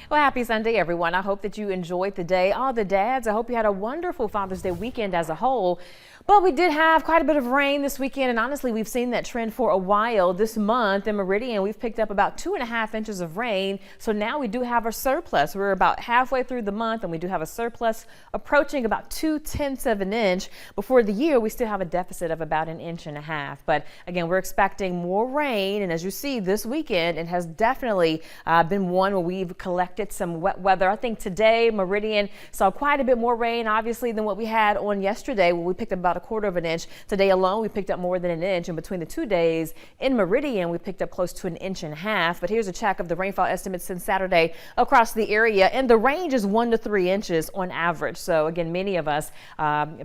Well, happy Sunday, everyone. I hope that you enjoyed the day. All the dads, I hope you had a wonderful Father's Day weekend as a whole. But we did have quite a bit of rain this weekend, and honestly, we've seen that trend for a while. This month in Meridian, we've picked up about 2.5 inches of rain. So now we do have a surplus. We're about halfway through the month, and we do have a surplus approaching about 2/10 of an inch. Before the year, we still have a deficit of about 1.5 inches. But again, we're expecting more rain, and as you see this weekend, it has definitely been one where we've collected some wet weather. I think today Meridian saw quite a bit more rain, obviously, than what we had on yesterday, when we picked up about 1/4 inch. Today alone, we picked up more than 1 inch, and between the 2 days in Meridian, we picked up close to 1.5 inches. But here's a check of the rainfall estimates since Saturday across the area, and the range is 1 to 3 inches on average. So again, many of us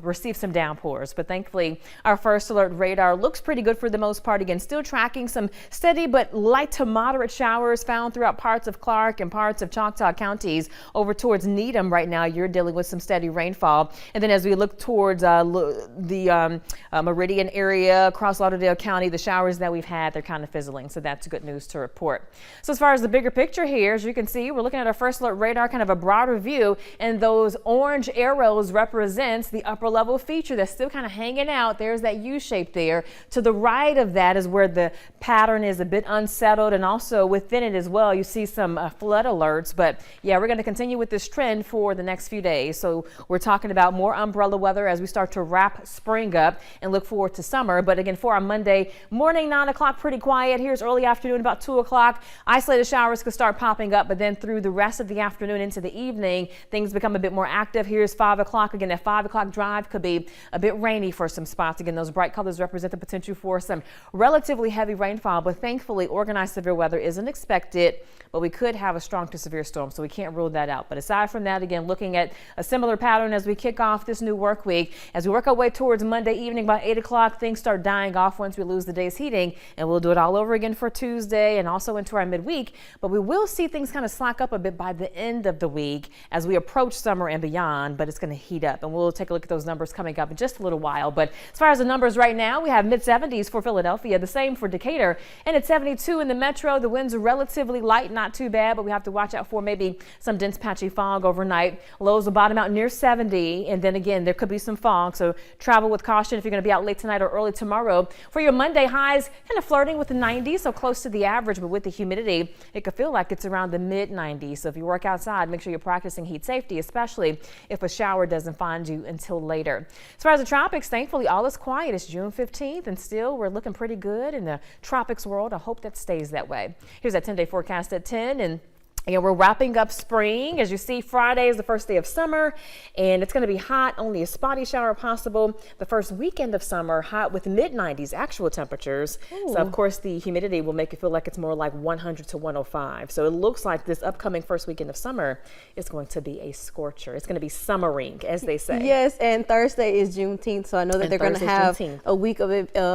received some downpours, but thankfully our first alert radar looks pretty good for the most part. Again, still tracking some steady but light to moderate showers found throughout parts of Clark and parts of Choctaw counties. Over towards Needham right now, you're dealing with some steady rainfall. And then as we look towards the Meridian area across Lauderdale County, the showers that we've had, they're kind of fizzling. So that's good news to report. So as far as the bigger picture here, as you can see, we're looking at our first alert radar, kind of a broader view, and those orange arrows represents the upper level feature that's still kind of hanging out. There's that U shape there. To the right of that is where the pattern is a bit unsettled, and also within it as well, you see some flood alerts. But yeah, we're going to continue with this trend for the next few days. So we're talking about more umbrella weather as we start to wrap spring up and look forward to summer. But again, for our Monday morning, 9 o'clock, pretty quiet. Here's early afternoon, about 2 o'clock. Isolated showers could start popping up, but then through the rest of the afternoon into the evening, things become a bit more active. Here's 5 o'clock. Again, that 5 o'clock drive could be a bit rainy for some spots. Again, those bright colors represent the potential for some relatively heavy rainfall, but thankfully organized severe weather isn't expected, but we could have a strong to severe storm, so we can't rule that out. But aside from that, again, looking at a similar pattern as we kick off this new work week. As we work our way towards Monday evening, by 8 o'clock, things start dying off once we lose the day's heating, and we'll do it all over again for Tuesday and also into our midweek. But we will see things kind of slack up a bit by the end of the week as we approach summer and beyond, but it's going to heat up, and we'll take a look at those numbers coming up in just a little while. But as far as the numbers right now, we have mid-70s for Philadelphia, the same for Decatur, and it's 72 in the metro. The winds are relatively light, not too bad, but we have to watch out for maybe some dense patchy fog overnight. Lows will bottom out near 70, and then again, there could be some fog, so travel with caution if you're going to be out late tonight or early tomorrow. For your Monday highs, kind of flirting with the 90s, so close to the average, but with the humidity, it could feel like it's around the mid-90s. So if you work outside, make sure you're practicing heat safety, especially if a shower doesn't find you until later. As far as the tropics, thankfully, all is quiet. It's June 15th, and still we're looking pretty good in the tropics world. I hope that stays that way. Here's that 10-day forecast at 10, and we're wrapping up spring. As you see, Friday is the first day of summer, and it's going to be hot, only a spotty shower possible. The first weekend of summer, hot with mid-90s actual temperatures. Ooh. So, of course, the humidity will make it feel like it's more like 100 to 105. So it looks like this upcoming first weekend of summer is going to be a scorcher. It's going to be summering, as they say. Yes, and Thursday is Juneteenth, so I know that they're going to have Juneteenth. A week of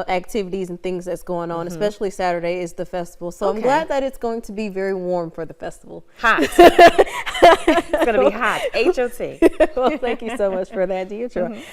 activities and things that's going on, especially Saturday is the festival. So I'm glad that it's going to be very warm for the festival. Hot. It's going to be hot. HOT. Well, thank you so much for that, Deidre.